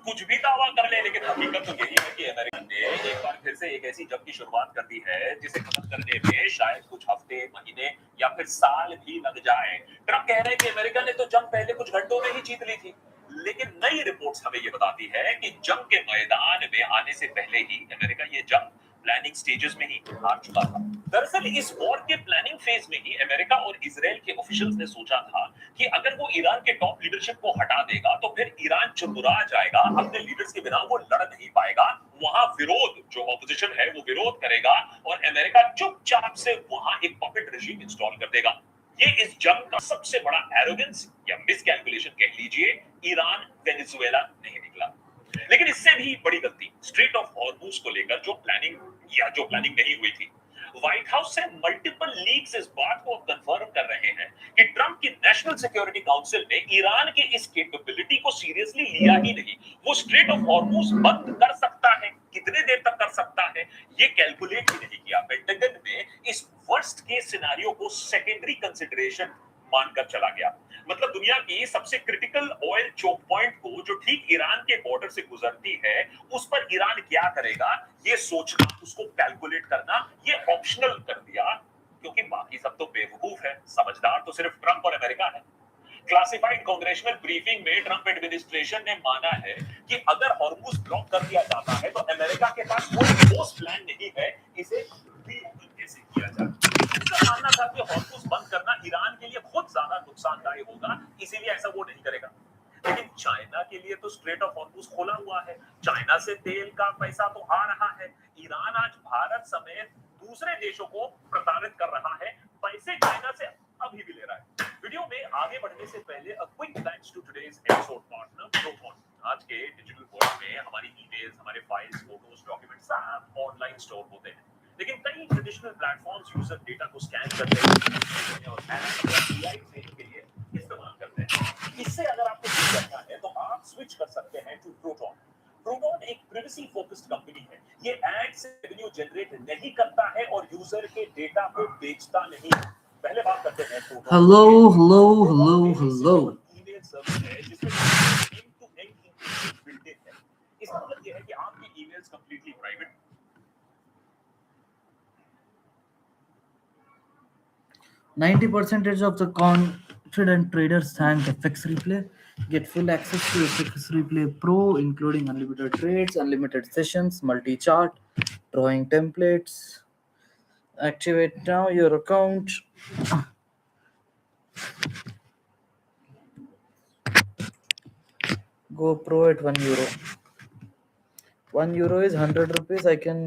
कुछ भी दावा कर ले, लेकिन हकीकत तो यही है कि अमेरिका ने एक बार फिर से एक ऐसी जंग की शुरुआत कर दी है जिसे खत्म करने में शायद कुछ हफ्ते, महीने या फिर साल भी लग जाए। ट्रंप कह रहे हैं कि अमेरिका ने तो जंग पहले कुछ घंटों में ही जीत ली थी, लेकिन नई रिपोर्ट्स हमें ये बताती है कि जंग के मैदान में आने से पहले ही अमेरिका ये जंग प्लानिंग स्टेजेस में ही हार चुका था। दरअसल इस वॉर के प्लानिंग फेज में ही अमेरिका और इजराइल के ऑफिशियल्स ने सोचा था कि अगर वो ईरान के टॉप लीडरशिप को हटा देगा तो फिर ईरान चुरमुरा जाएगा, अपने लीडर्स के बिना वो लड़ नहीं पाएगा, वहां विरोध जो ऑपोजिशन है वो विरोध करेगा और अमेरिका चुपचाप से वहां एक पपेट रेजिम इंस्टॉल कर देगा। ये इस जंग का सबसे बड़ा एरोगेंस या मिसकैलकुलेशन कह लीजिए। ईरान वेनेजुएला नहीं निकला, लेकिन इससे भी बड़ी गलती स्ट्रेट ऑफ हॉर्मूज को लेकर जो प्लानिंग नहीं हुई थी। व्हाइट हाउस से मल्टीपल लीक्स इस बात को कंफर्म कर रहे हैं कि ट्रंप की नेशनल सिक्योरिटी काउंसिल ने ईरान के इस कैपेबिलिटी को सीरियसली लिया ही नहीं। वो स्ट्रेट ऑफ हॉर्मूज बंद कर सकता है, कितने देर तक कर सकता है, ये कैलकुलेट ही नहीं किया। पेंटागन में इस वर्स्ट केस सिनेरियो को सेकेंडरी कंसिडरेशन मानकर चला गया। मतलब दुनिया की सबसे क्रिटिकल ऑयल चोक पॉइंट को जो ठीक ईरान के बॉर्डर से गुजरती है, उस पर ईरान क्या करेगा ये सोचना, उसको कैलकुलेट करना, ये ऑप्शनल कर दिया, क्योंकि बाकी सब तो बेवकूफ है, समझदार तो सिर्फ ट्रंप और अमेरिका है। क्लासिफाइड कांग्रेशनल ब्रीफिंग में ट्रंप एडमिनिस्ट्रेशन ने माना है कि अगर हॉर्मुज ब्लॉक कर दिया जाता है तो अमेरिका के पास कोई ठोस प्लान नहीं है इसे रीओपन कैसे किया जाए। उसका मानना था कि हॉर्मुज बंद करना ईरान के लिए बहुत ज्यादा नुकसानदायक होगा, इसीलिए ऐसा वो नहीं करेगा। लेकिन चाइना के लिए तो स्ट्रेट ऑफ हॉर्मुज खोला हुआ है, चाइना से तेल का पैसा तो आ रहा है। ईरान आज भारत समेत दूसरे देशों को प्रताड़ित कर रहा है, पैसे चाइना से अभी भी ले रहा है। वीडियो में आगे बढ़ने से पहले a quick thanks to today's episode partner Proton. आज के डिजिटल वर्ल्ड में हमारी ईमेल्स, हमारे फाइल्स, फोटोज, डॉक्यूमेंट्स सब ऑनलाइन स्टोर होते हैं, लेकिन कई ट्रेडिशनल प्लेटफॉर्म्स यूजर डेटा को स्कैन करते हैं और एआई ट्रेनिंग के लिए इस्तेमाल करते हैं। इससे अगर आपको कुछ करना है तो आप स्विच कर सकते हैं टू प्रोटोन। प्रोटोन एक प्राइवेसी फोकस्ड कंपनी है। ये एड से रेवेन्यू जनरेट नहीं करता है और यूजर के डेटा को बेचता नहीं है। पहले बात करते हैं Hello, hello, hello, hello. Email service है जिसमें end to end encryption built in है। इसका मतलब ये है कि आपकी emails completely private. 90% of the confident traders thank FX Replay. Get full access to FX Replay Pro, including unlimited trades, unlimited sessions, multi-chart, drawing templates. Activate now your account. Go Pro at €1. €1 is 100 rupees. I can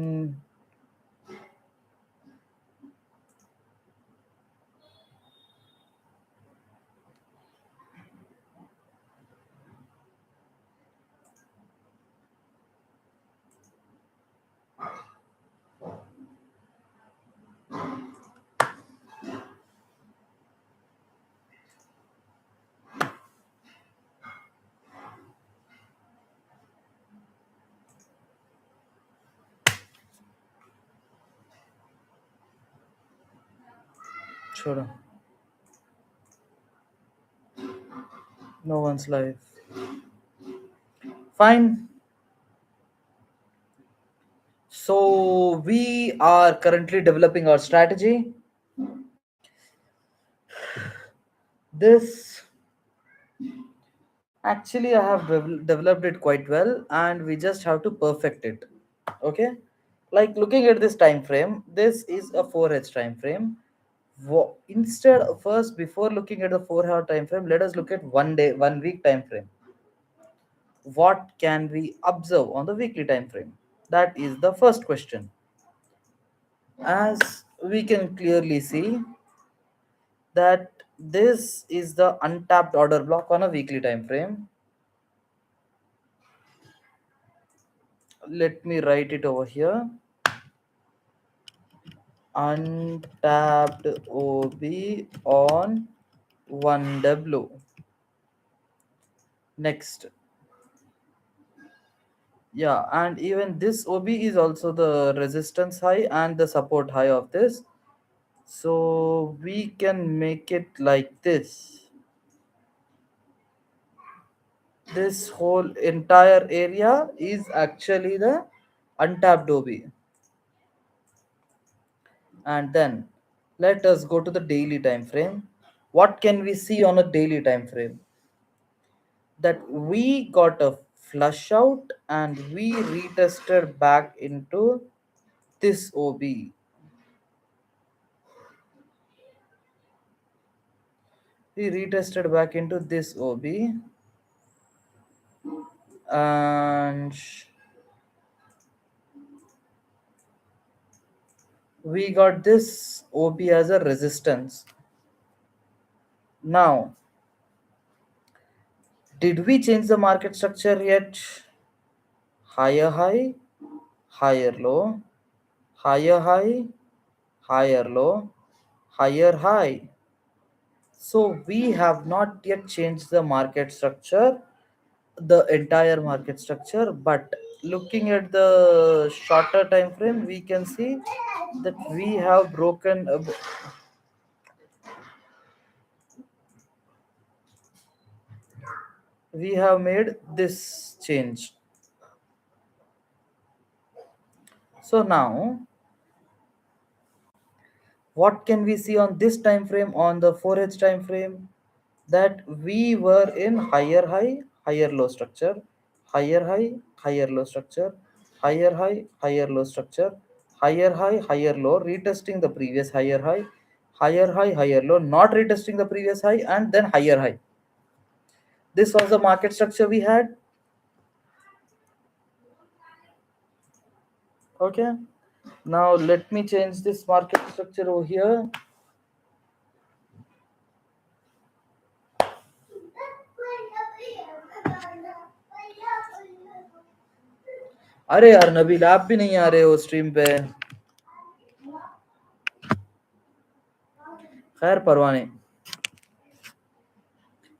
sure. No one's live. Fine. So we are currently developing our strategy. This actually I have developed it quite well, and we just have to perfect it. Okay, like looking at this time frame, this is a 4H time frame. Instead, first before looking at the 4 hour time frame, let us look at 1 day, 1 week time frame. What can we observe on the weekly time frame? That is the first question. As we can clearly see that this is the untapped order block on a weekly time frame. Let me write it over here. Untapped OB on 1W. Next. Yeah, and even this OB is also the resistance high and the support high of this. So we can make it like this. This whole entire area is actually the untapped OB. And then let us go to the daily time frame. What can we see on a daily time frame? That we got a flush out and we retested back into this OB. We retested back into this OB and we got this OB as a resistance. Now, did we change the market structure yet? Higher high, higher low, higher high, higher low, higher high. So we have not yet changed the market structure, the entire market structure, but looking at the shorter time frame, we can see that we have broken, we have made this change. So now, what can we see on this time frame on the 4H time frame? That we were in higher high, higher low structure, higher high, higher low structure, higher high, higher low structure, higher high, higher low, retesting the previous higher high, higher low, not retesting the previous high, and then higher high. This was the market structure we had. Okay. Now let me change this market structure over here. अरे यार नबील आप भी नहीं आ रहे हो stream पे. खैर परवाह नहीं.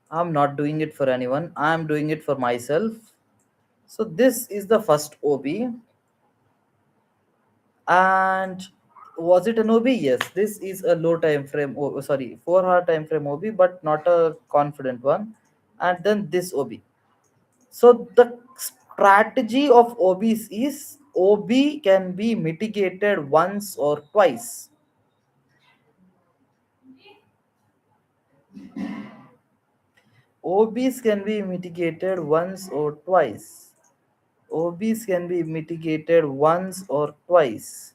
I'm not doing it for anyone. I'm doing it for myself. So this is the first OB. And was it an OB? Yes. This is a low time frame. Oh, sorry, 4 hour time frame OB, but not a confident one. And then this OB. So the strategy of OBs is OB can be mitigated once or twice. OBs can be mitigated once or twice. OBs can be mitigated once or twice.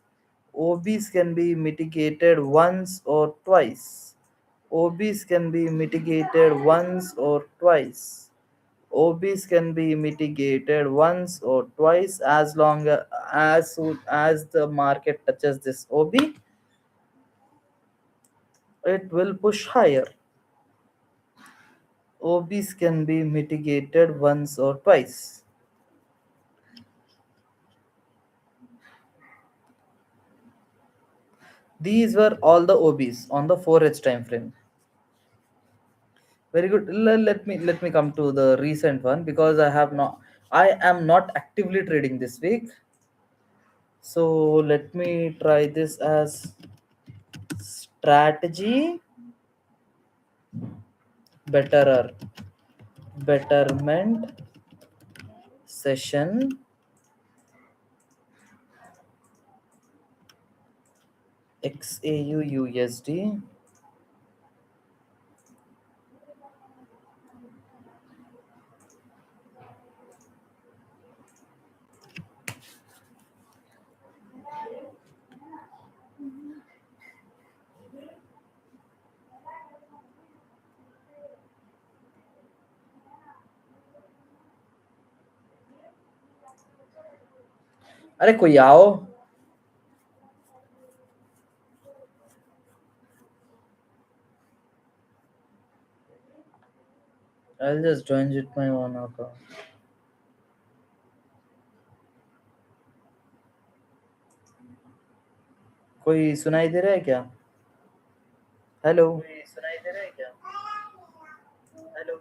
OBs can be mitigated once or twice. OBs can be mitigated once or twice. OBs can be mitigated once or twice as long as soon as the market touches this OB, it will push higher. OBs can be mitigated once or twice. These were all the OBs on the 4H time frame. Very good. Let me come to the recent one because I am not actively trading this week. So let me try this as strategy betterer betterment session XAUUSD. अरे कोई आओ. I'll just join it my own account. कोई सुनाई दे रहा है क्या? Hello. कोई सुनाई दे रहा है क्या? Hello.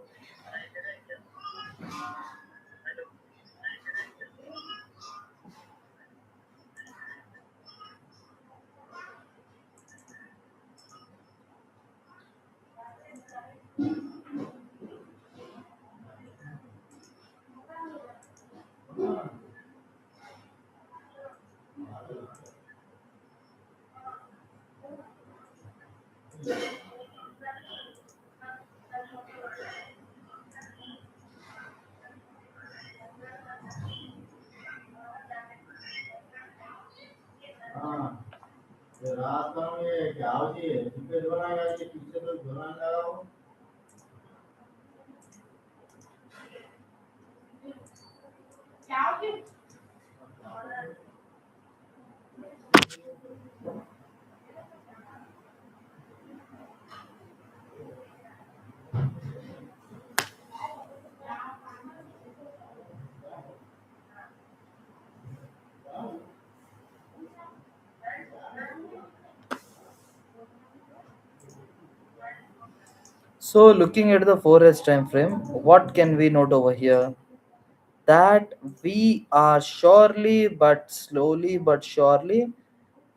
So looking at the 4H time frame, what can we note over here? That we are surely but slowly but surely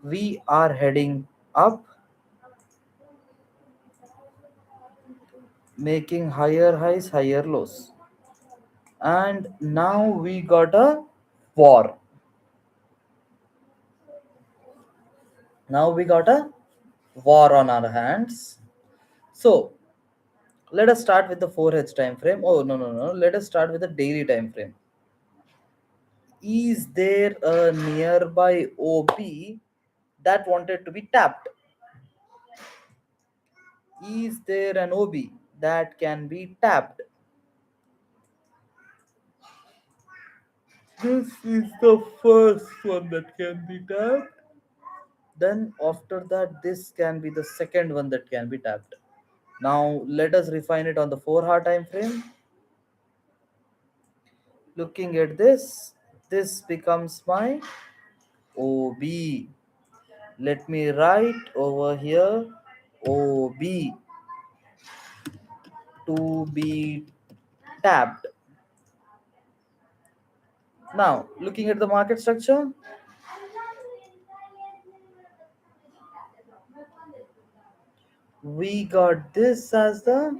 we are heading up, making higher highs, higher lows. And now we got a war. Now we got a war on our hands. So let us start with the 4H time frame. Oh, no, no, no. Let us start with the daily time frame. Is there a nearby OP that wanted to be tapped? Is there an OB that can be tapped? This is the first one that can be tapped. Then after that, this can be the second one that can be tapped. Now let us refine it on the 4-hour time frame. Looking at this becomes my OB. Let me write over here OB to be tapped. Now looking at the market structure, we got this as the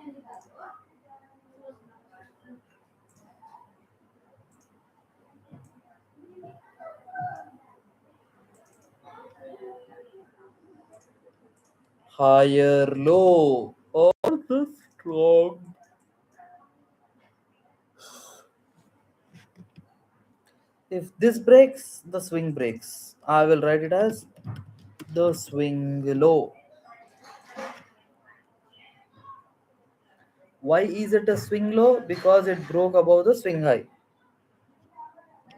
higher low or the strong. If this breaks, the swing breaks. I will write it as the swing low. Why is it a swing low? Because it broke above the swing high.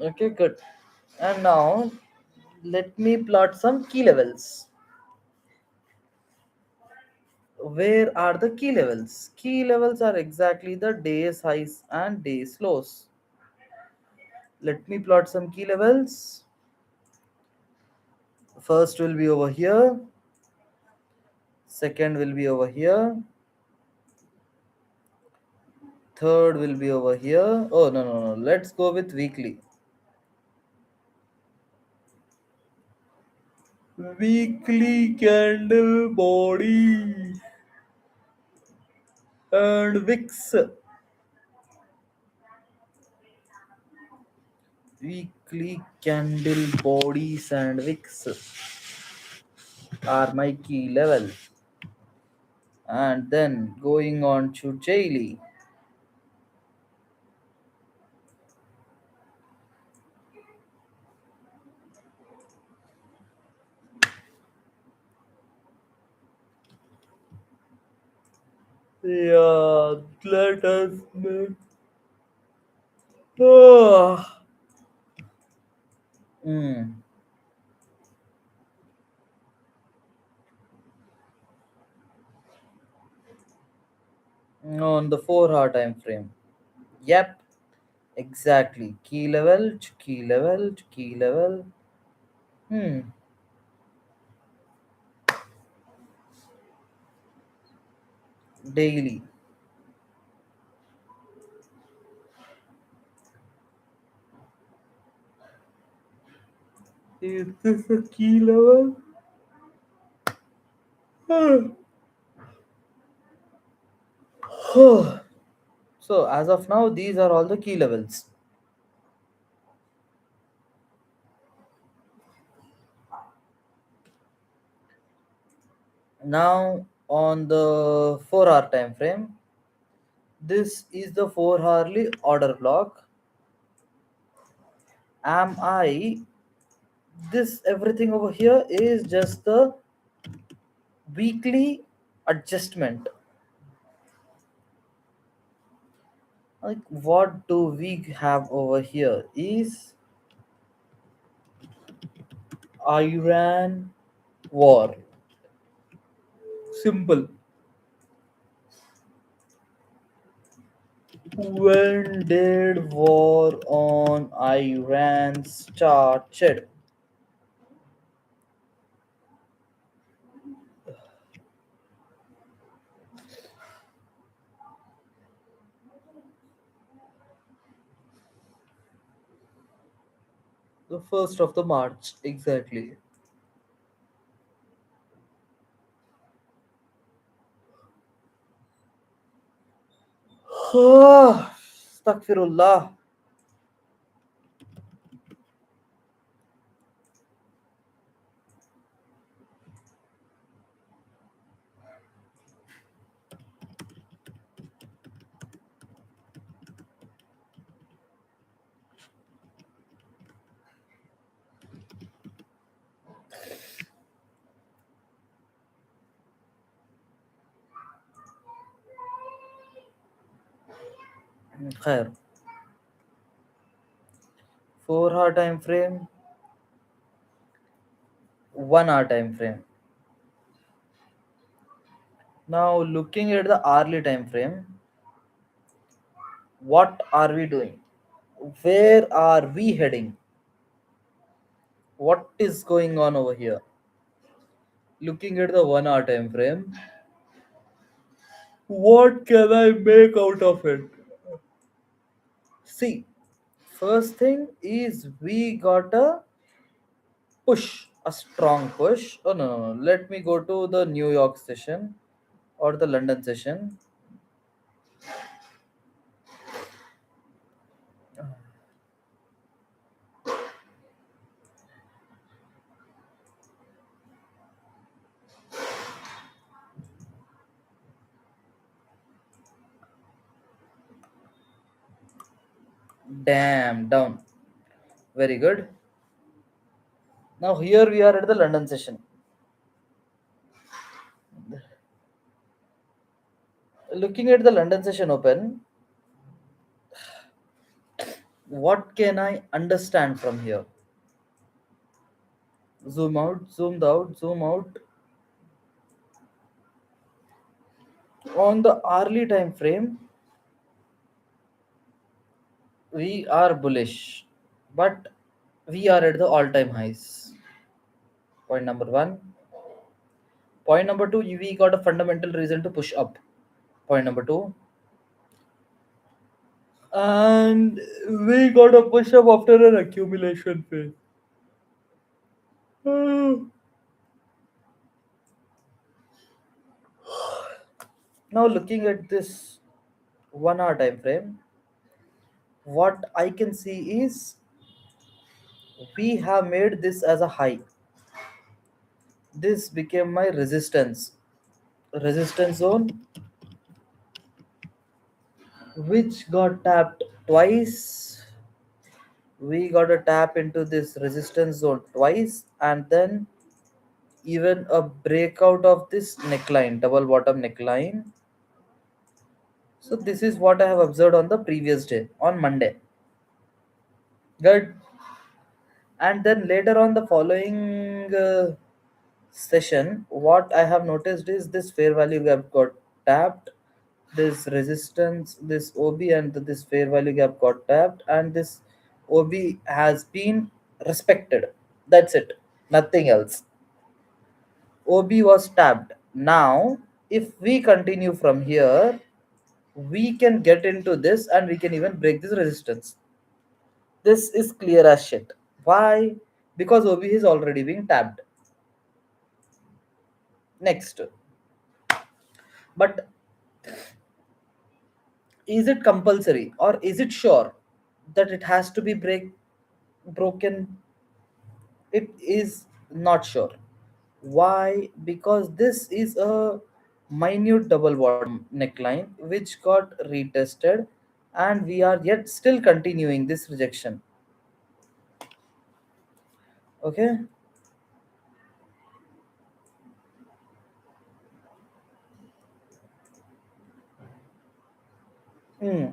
Okay, good. And now let me plot some key levels. Where are the key levels? Key levels are exactly the day's highs and day's lows. Let me plot some key levels. First will be over here. Second will be over here. Third will be over here. Oh, no, no, no. Let's go with weekly. Weekly candle body and wicks. Weekly candle bodies and wicks are my key level. And then going on to daily. Yeah, let us make. Ah. Mm. On the 4-hour time frame. Yep, exactly. Key level to key level to key level. Hmm. Daily. Is this a key level? So as of now, these are all the key levels. Now on the 4 hour time frame, this is the 4 hourly order block. Am I this everything over here is just the weekly adjustment. Like what do we have over here is Iran war. Simple. When did war on Iran started? The 1st of the March, exactly. Astaghfirullah. Khair. 4 hour time frame, 1 hour time frame. Now looking at the hourly time frame, what are we doing? Where are we heading? What is going on over here? Looking at the 1 hour time frame, what can I make out of it? See, first thing is we got a push, a strong push. Oh no, no, no. Let me go to the New York session or the London session. Damn, down. Very good. Now here we are at the London session. Looking at the London session open, what can I understand from here? Zoom out, zoomed out, zoom out. On the hourly time frame, we are bullish, but we are at the all-time highs. Point number one. Point number two, we got a fundamental reason to push up. Point number two. And we got a push up after an accumulation phase. Now looking at this 1 hour time frame, what I can see is we have made this as a high. This became my resistance zone, which got tapped twice. We got a tap into this resistance zone twice, and then even a breakout of this neckline, double bottom neckline. So this is what I have observed on the previous day, on Monday. Good. And then later on the following session, what I have noticed is this fair value gap got tapped, this resistance, this OB and this fair value gap got tapped, and this OB has been respected. That's it, nothing else. OB was tapped. Now, if we continue from here, we can get into this and we can even break this resistance. This is clear as shit. Why? Because OB is already being tapped. Next. But is it compulsory or is it sure that it has to be broken? It is not sure. Why? Because this is a minute double bottom neckline which got retested, and we are yet still continuing this rejection. Okay. Hmm.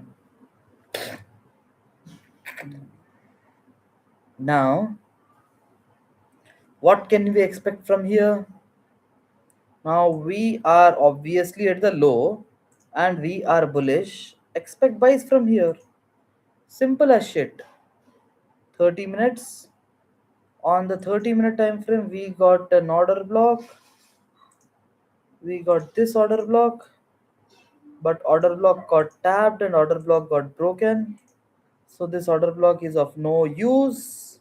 Now, what can we expect from here? Now we are obviously at the low and we are bullish. Expect buys from here. Simple as shit. 30 minutes. On the 30-minute time frame, we got an order block. We got this order block, but order block got tapped and order block got broken. So this order block is of no use.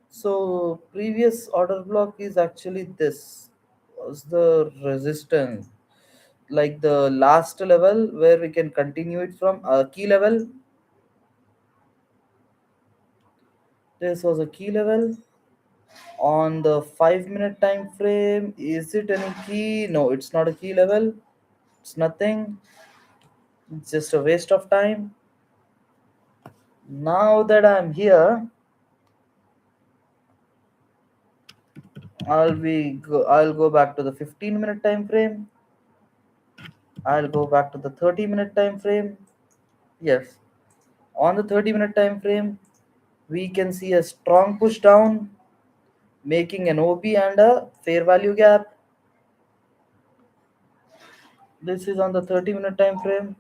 So previous order block is actually this was the resistance, like the last level where we can continue it from a key level. This was a key level on the 5-minute time frame. Is it any key? No, it's not a key level. It's nothing. It's just a waste of time. Now that I'm here, I'll go back to the 15-minute time frame. I'll go back to the 30-minute time frame. Yes, on the 30-minute time frame, we can see a strong push down, making an OB and a fair value gap. This is on the 30-minute time frame.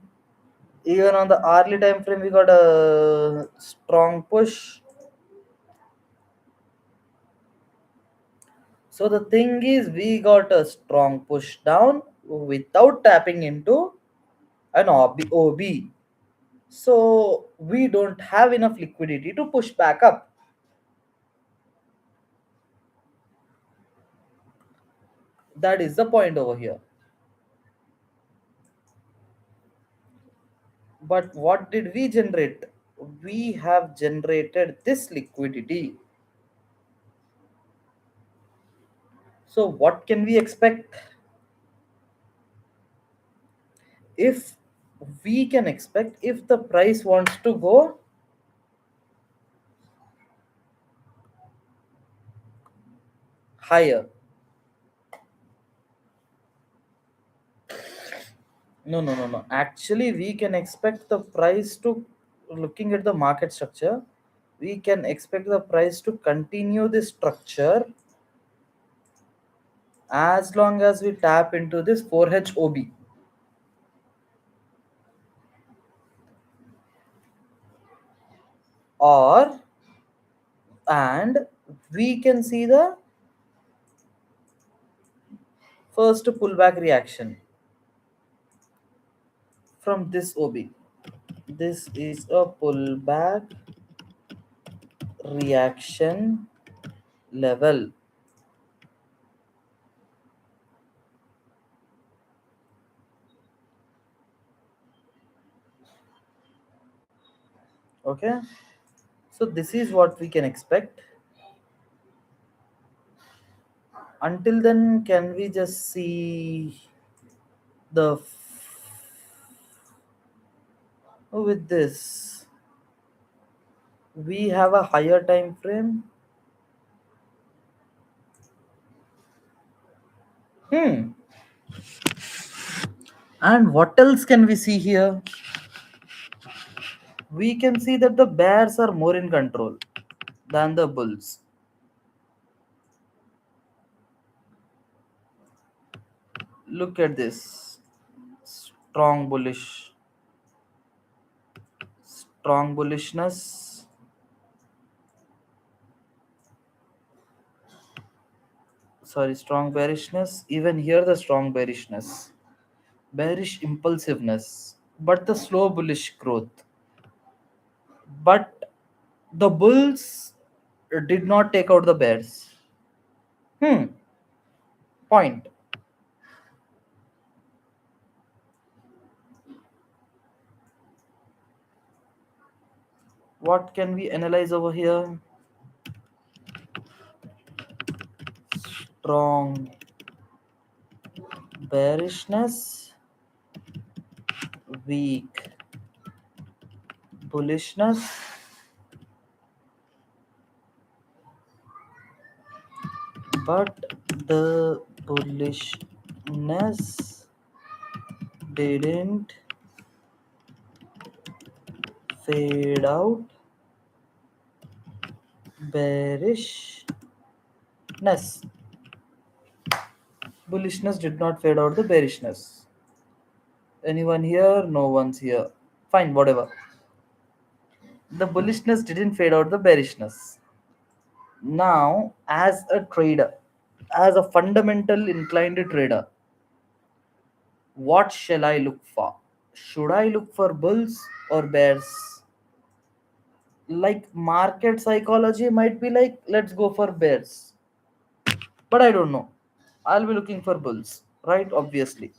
Even on the hourly time frame, we got a strong push. So the thing is, we got a strong push down without tapping into an OB. So we don't have enough liquidity to push back up. That is the point over here. But what did we generate? We have generated this liquidity. So what can we expect? If we can expect, if the price wants to go higher. No. Actually, we can expect the price to, looking at the market structure, we can expect the price to continue this structure as long as we tap into this 4HOB. Or, and we can see the first pullback reaction from this OB. This is a pullback reaction level. Okay, so this is what we can expect. Until then, can we just see the with this? We have a higher time frame. Hmm. And what else can we see here? We can see that the bears are more in control than the bulls. Look at this. Strong bullishness. Sorry, strong bearishness. Even here, the strong bearishness. Bearish impulsiveness. But the slow bullish growth. But the bulls did not take out the bears. Hmm. Point. What can we analyze over here? strong bearishness, weak bullishness, but the bullishness didn't fade out. Bearishness. Bullishness did not fade out the bearishness. Anyone here? No one's here. Fine, whatever. The bullishness didn't fade out the bearishness. Now, as a trader, as a fundamental inclined trader, what shall I look for? Should I look for bulls or bears? Like market psychology might be like, let's go for bears. But I don't know. I'll be looking for bulls, right? Obviously.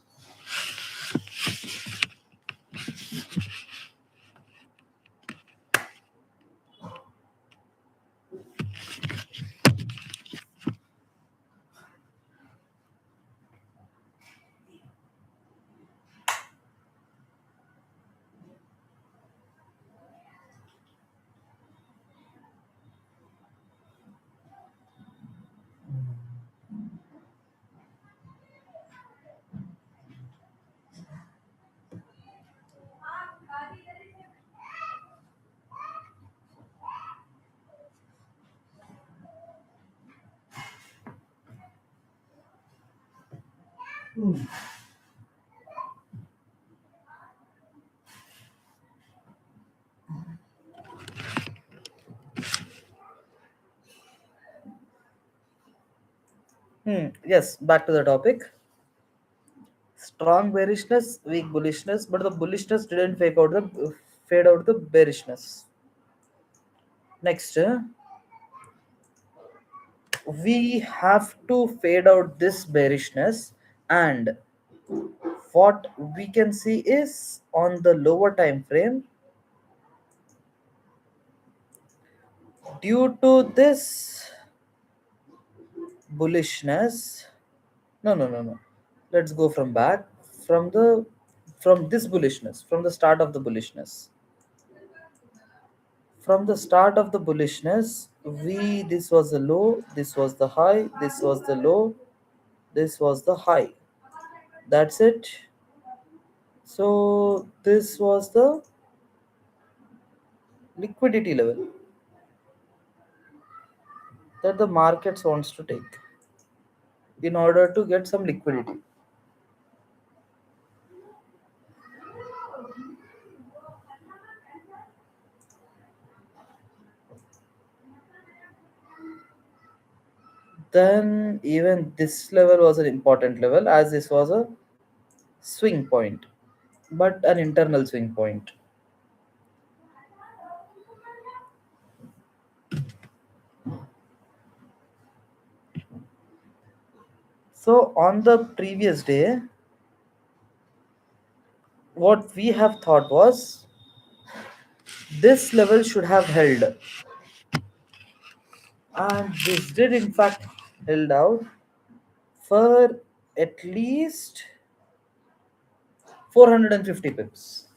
Yes, back to the topic. Strong bearishness, weak bullishness, but the bullishness didn't fade out the bearishness. Next, we have to fade out this bearishness, and what we can see is on the lower time frame, due to this bullishness. No. Let's go from back from the from this bullishness, from the start of the bullishness. From the start of the bullishness, we this was the low, this was the high, this was the low, this was the high. That's it. So this was the liquidity level that the markets wants to take in order to get some liquidity. Then even this level was an important level, as this was a swing point, but an internal swing point. So on the previous day, what we have thought was this level should have held, and this did in fact held out for at least 450 pips.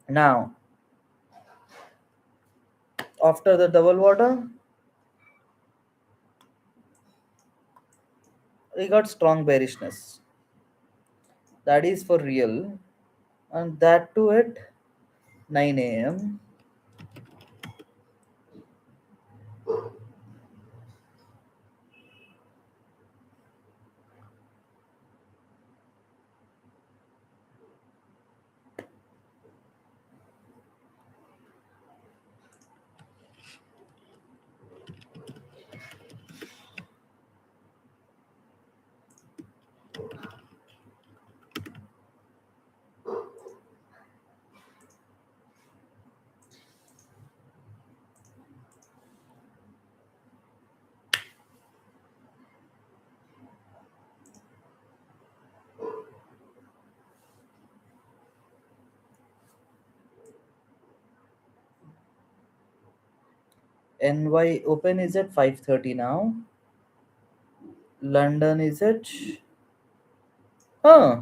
Now, after the double water, we got strong bearishness. That is for real, and that too at 9 a.m. NY open is at 5:30 now. London is at, huh,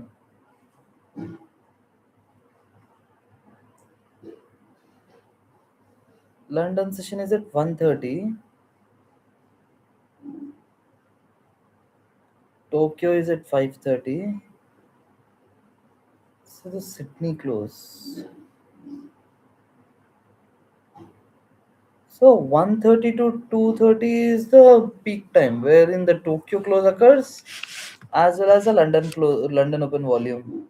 London session is at 1:30. Tokyo is at 5:30. So the Sydney close. So 1:30 to 2:30 is the peak time wherein the Tokyo close occurs, as well as the London open volume.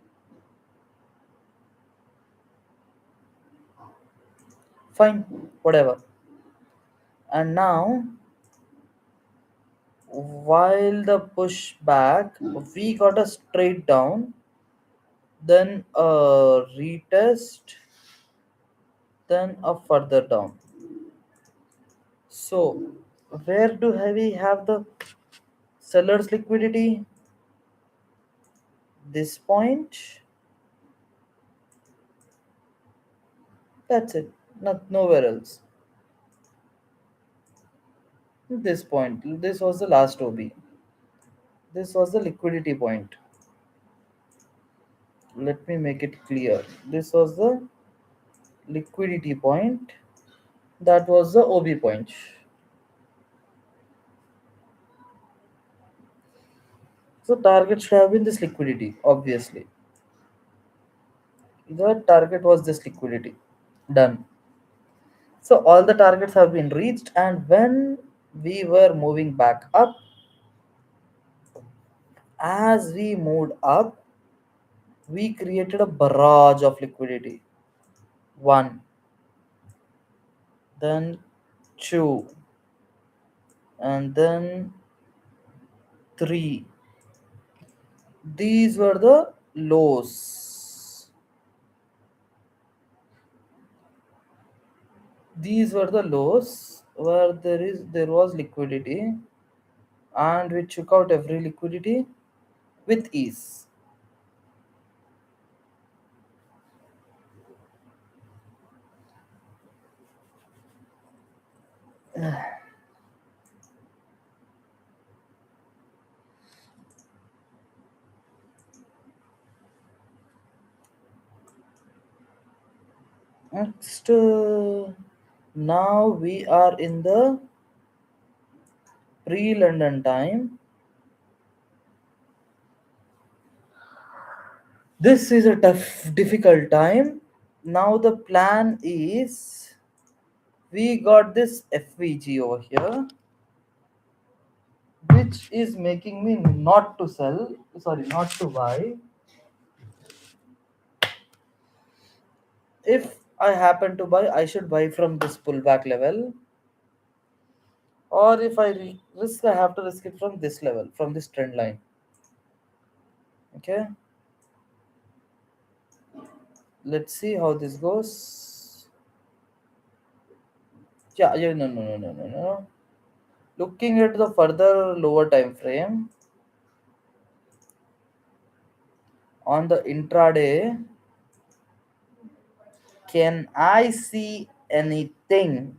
Fine, whatever. And now, while the push back, we got a straight down, then a retest, then a further down. So, where do we have the seller's liquidity? This point. That's it. Not nowhere else. This point. This was the last OB. This was the liquidity point. Let me make it clear. This was the liquidity point. That was the OB point. So target should have been this liquidity, obviously. The target was this liquidity. Done. So all the targets have been reached, and when we were moving back up, as we moved up, we created a barrage of liquidity. One, then two, and then three. These were the lows. These were the lows where there was liquidity, and we took out every liquidity with ease. Next, now we are in the pre-London time. This is a tough, difficult time. Now the plan is we got this FVG over here, which is making me not to sell. Sorry, not to buy. If I happen to buy, I should buy from this pullback level, or if I risk, I have to risk it from this level, from this trend line. Okay, let's see how this goes. Yeah, yeah, no, no, no, no, no, no. Looking at the further lower time frame on the intraday, can I see anything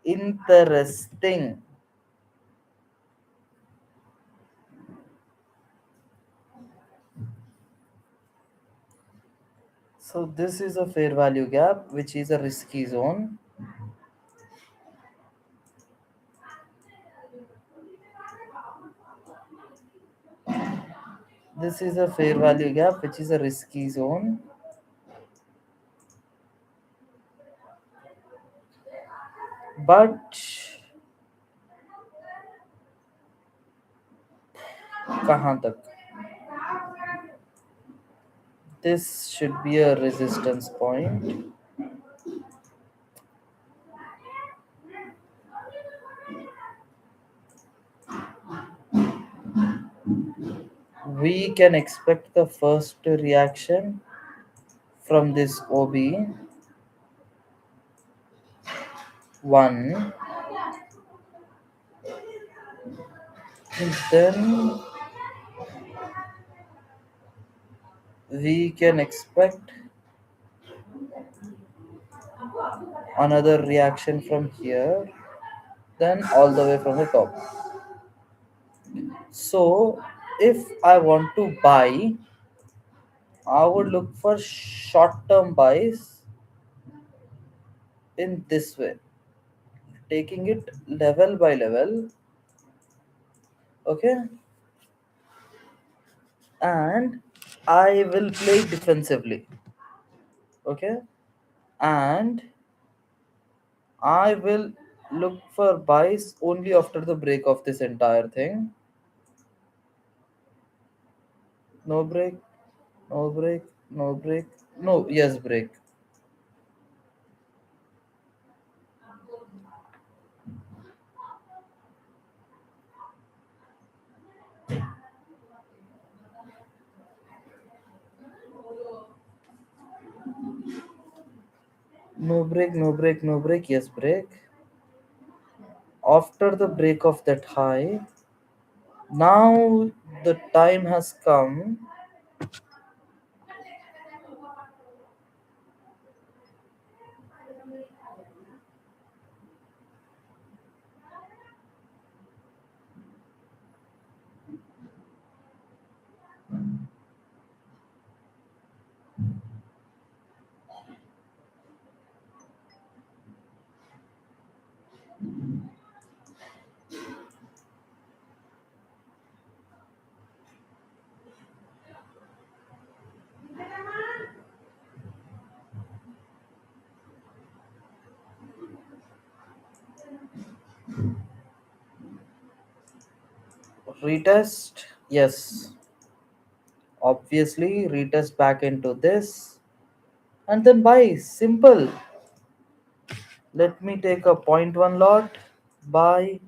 interesting? So this is a fair value gap, which is a risky zone. This is a fair value gap, which is a risky zone. But कहाँ तक? This should be a resistance point. We can expect the first reaction from this OB. One, and then we can expect another reaction from here, then all the way from the top. So if I want to buy, I would look for short term buys in this way, taking it level by level, okay? And I will play defensively, okay? And I will look for buys only after the break of this entire thing. No break, no break, no break, no, yes, break. No break, no break, no break, yes, break. After the break of that high, now the time has come. Retest, yes, obviously, retest back into this and then buy. Simple. Let me take a point one lot, buy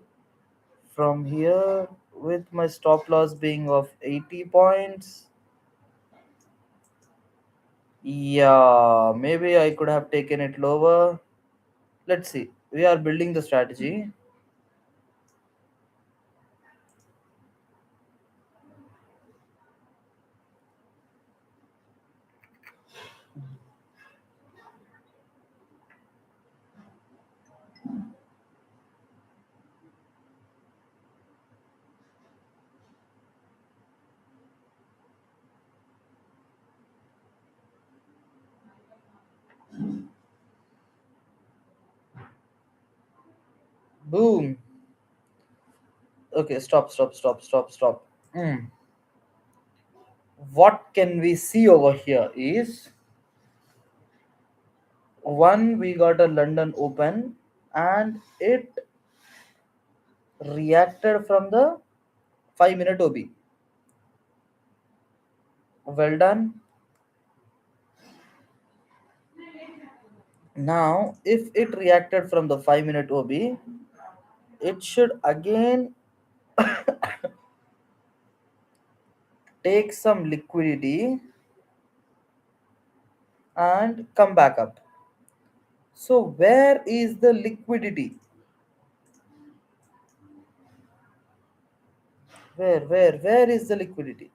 from here with my stop loss being of 80 points. Yeah, maybe I could have taken it lower. Let's see. We are building the strategy. Boom. Okay, stop, stop, stop, stop, stop. Hmm. What can we see over here is one, we got a London Open and it reacted from the 5 minute OB. Well done. Now, if it reacted from the 5 minute OB, it should again take some liquidity and come back up. So, where is the liquidity? Where is the liquidity?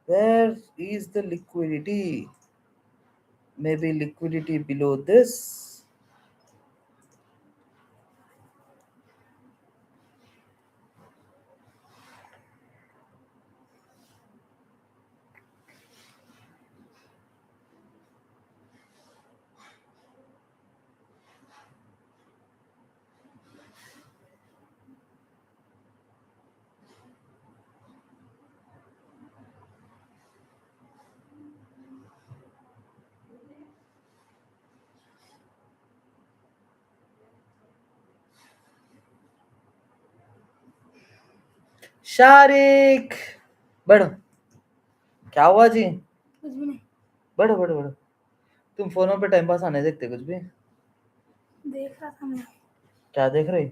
Where is the liquidity? Maybe liquidity below this. Shariq बढ़ो. क्या हुआ जी? कुछ भी नहीं. बढ़ो बढ़ो बढ़ो. तुम फोनों पे टाइम पास आने देखते कुछ भी? देख रहा था मैं. क्या देख रही?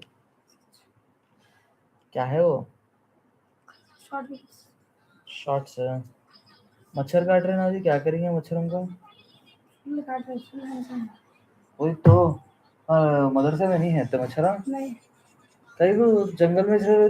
क्या है वो? Short videos. शॉर्ट्स है. मच्छर काट रहे ना जी, क्या करेंगे मच्छरों का? फुल काट रहे. फुल है. वही तो. मदरसे में नहीं है तो मच्छरा नहीं. कहीं को जंगल में से